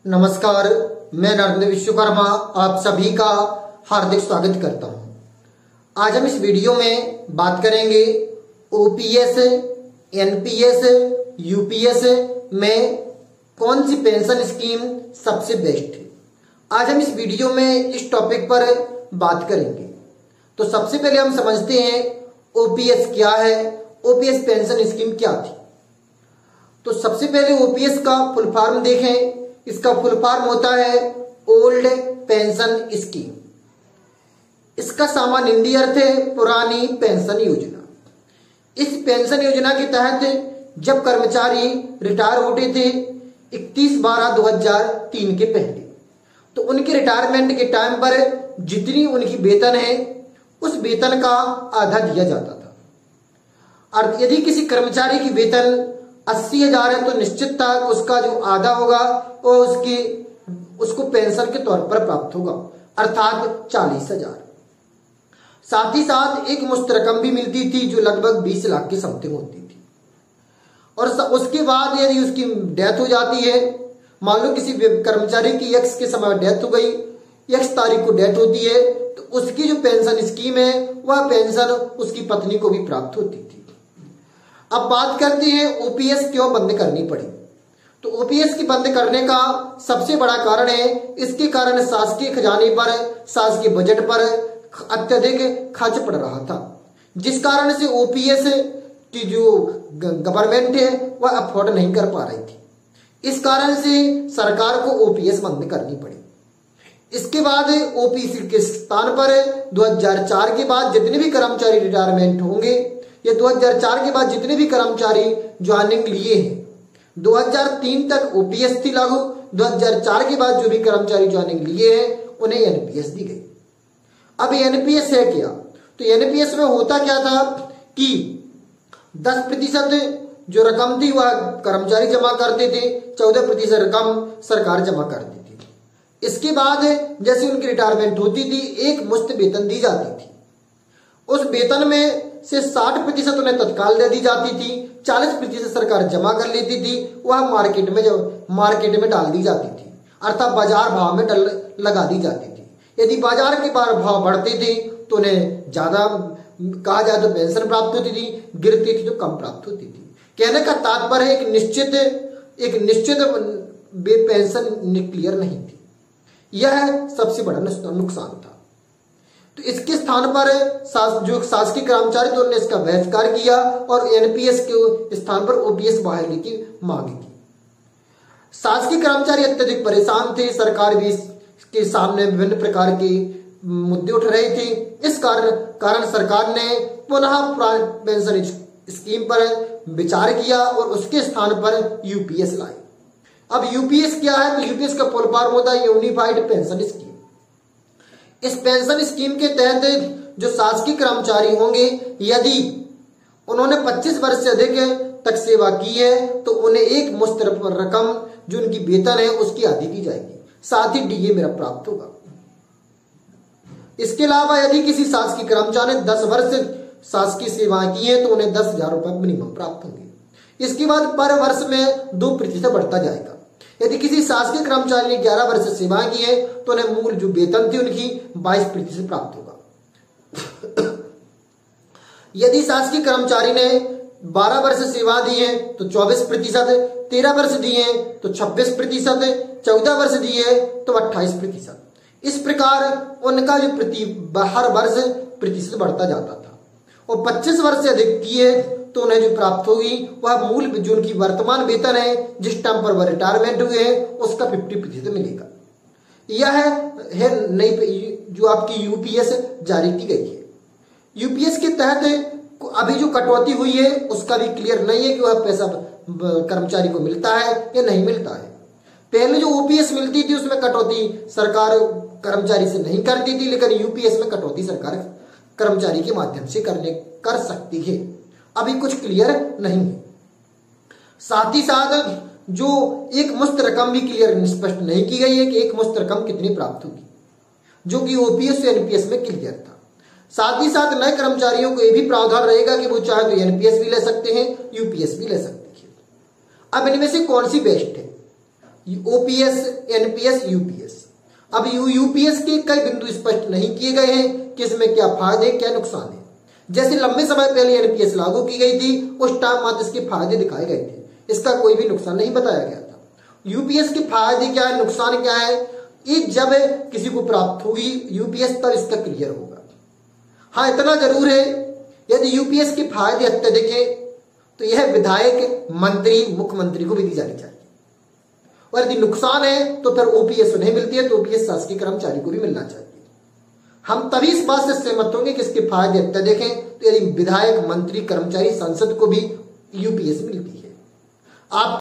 नमस्कार, मैं नरेंद्र विश्वकर्मा आप सभी का हार्दिक स्वागत करता हूं। आज हम इस वीडियो में बात करेंगे ओपीएस, एनपीएस, यूपीएस में कौन सी पेंशन स्कीम सबसे बेस्ट है। आज हम इस वीडियो में इस टॉपिक पर बात करेंगे। तो सबसे पहले हम समझते हैं ओपीएस क्या है, ओपीएस पेंशन स्कीम क्या थी। तो सबसे पहले ओपीएस का फुल फॉर्म देखें। इसका फुल फॉर्म होता है ओल्ड पेंशन स्कीम। इसका सामान्य हिंदी अर्थ है पुरानी पेंशन योजना। इस पेंशन योजना के तहत जब कर्मचारी रिटायर होते थे 31/12/2003 के पहले, तो उनके रिटायरमेंट के टाइम पर जितनी उनकी वेतन है उस वेतन का आधा दिया जाता था। और यदि किसी कर्मचारी की वेतन 80,000 है तो निश्चित था उसका जो आधा होगा वो उसको पेंशन के तौर पर प्राप्त होगा, अर्थात 40,000। साथ ही साथ एक मुश्त रकम भी मिलती थी जो लगभग 20 लाख की समथिंग होती थी। और उसके बाद यदि उसकी डेथ हो जाती है, मान लो किसी कर्मचारी की एक्स के समय डेथ हो गई, एक्स तारीख को डेथ होती है, तो उसकी जो पेंशन स्कीम है वह पेंशन उसकी पत्नी को भी प्राप्त होती थी। अब बात करते हैं ओपीएस क्यों बंद करनी पड़ी। तो ओपीएस की बंद करने का सबसे बड़ा कारण है इसके कारण शासकीय खजाने पर, शासकीय बजट पर अत्यधिक खर्च पड़ रहा था, जिस कारण से ओपीएस की जो गवर्नमेंट है वह अफोर्ड नहीं कर पा रही थी। इस कारण से सरकार को ओपीएस बंद करनी पड़ी। इसके बाद ओपीएस के स्थान पर 2004 के बाद जितने भी कर्मचारी रिटायरमेंट होंगे, ये 2004 के बाद जितने भी कर्मचारी ज्वाइनिंग लिए हैं, 2003 तक ओपीएस थी लागू, 2004 के बाद जो भी कर्मचारी ज्वाइनिंग लिए हैं उन्हें एनपीएस दी गई। अब एनपीएस है क्या? तो एनपीएस में होता क्या था कि 10% जो रकम थी वह कर्मचारी जमा करते थे, 14% रकम सरकार जमा करती थी। इसके बाद जैसे उनकी रिटायरमेंट होती थी एक मुश्त वेतन दी जाती थी। उस वेतन में से 60% उन्हें तत्काल दे दी जाती थी, 40% सरकार जमा कर लेती थी, वह मार्केट में डाल दी जाती थी, अर्थात बाजार भाव में लगा दी जाती थी। यदि बाजार के भाव बढ़ते थे तो उन्हें ज्यादा कहा जाए तो पेंशन प्राप्त होती थी, गिरती थी तो कम प्राप्त होती थी। कहने का तात्पर्य है एक निश्चित पेंशन क्लियर नहीं थी। यह सबसे बड़ा नुकसान था। तो इसके स्थान पर जो शासकीय कर्मचारी थे उन्होंने इसका बहिष्कार किया और एनपीएस के स्थान पर ओपीएस बहाली की मांग की। शासकीय कर्मचारी अत्यधिक परेशान थे, सरकार भी इसके सामने विभिन्न प्रकार के मुद्दे उठ रहे थे। इस कारण सरकार ने पुनः पुरानी पेंशन स्कीम पर विचार किया और उसके स्थान पर यूपीएस लाई। अब यूपीएस क्या है? तो यूपीएस का फुल फॉर्म होता है यूनिफाइड पेंशन स्कीम। इस पेंशन स्कीम के तहत जो शासकीय कर्मचारी होंगे, यदि उन्होंने 25 वर्ष से अधिक तक सेवा की है तो उन्हें एक मुश्त रकम जो उनकी वेतन है उसकी आधी दी जाएगी, साथ ही डीए मेरा प्राप्त होगा। इसके अलावा यदि किसी शासकीय कर्मचारी ने 10 वर्ष शासकीय सेवा की है तो उन्हें 10,000 रुपए मिनिमम प्राप्त होंगे। इसके बाद पर वर्ष में 2% बढ़ता जाएगा। यदि किसी शासकीय कर्मचारी ने 11 वर्ष सेवा की है तो उन्हें मूल जो वेतन थी उनकी 22% प्राप्त होगा। यदि शासकीय कर्मचारी ने 12 वर्ष सेवा दी है तो 24%, 13 वर्ष दिए तो 26%, 14 वर्ष दिए तो 28%। इस प्रकार उनका जो हर वर्ष प्रतिशत बढ़ता जाता था। और 25 वर्ष से अधिक किए तो उन्हें जो प्राप्त होगी वह मूल जो उनकी वर्तमान वेतन है जिस टाइम पर वह रिटायरमेंट हुए हैं उसका 50% मिलेगा। यह है नई जो आपकी यूपीएस जारी की गई है। यूपीएस के तहत अभी जो कटौती हुई है उसका भी क्लियर नहीं है कि वह पैसा कर्मचारी को मिलता है या नहीं मिलता है। पहले जो ओपीएस मिलती थी उसमें कटौती सरकार कर्मचारी से नहीं करती थी, लेकिन यूपीएस में कटौती सरकार कर्मचारी के माध्यम से कर सकती है। अभी कुछ क्लियर नहीं है। साथ ही साथ जो एक मुश्त रकम भी क्लियर स्पष्ट नहीं की गई है कि एक मुश्त रकम कितनी प्राप्त होगी, जो कि ओपीएस से एनपीएस में क्लियर था। साथ ही साथ नए कर्मचारियों को यह भी प्रावधान रहेगा कि वो चाहे तो एनपीएस भी ले सकते हैं, यूपीएस भी ले सकते हैं। अब इनमें से कौन सी बेस्ट है? OPS, NPS, UPS. अब यूपीएस के कई बिंदु स्पष्ट नहीं किए गए हैं कि इसमें क्या फायदे क्या नुकसान है। जैसे लंबे समय पहले एनपीएस लागू की गई थी, उस टाइम मात्र इसके फायदे दिखाए गए थे, इसका कोई भी नुकसान नहीं बताया गया था। यूपीएस के फायदे क्या है, नुकसान क्या है, ये जब किसी को प्राप्त होगी यूपीएस तब इसका क्लियर होगा। हाँ, इतना जरूर है, यदि यूपीएस के फायदे अत्यधिक है तो यह विधायक, मंत्री, मुख्यमंत्री को भी दी जानी चाहिए। और यदि नुकसान है तो फिर ओपीएस नहीं मिलती है तो ओपीएस शासकीय कर्मचारी को भी मिलना चाहिए। हम तभी इस बात से सहमत होंगे कि इसके फायदे अत्यधिक हैं तो यदि विधायक, मंत्री, कर्मचारी, सांसद को भी यूपीएस मिलती है। आप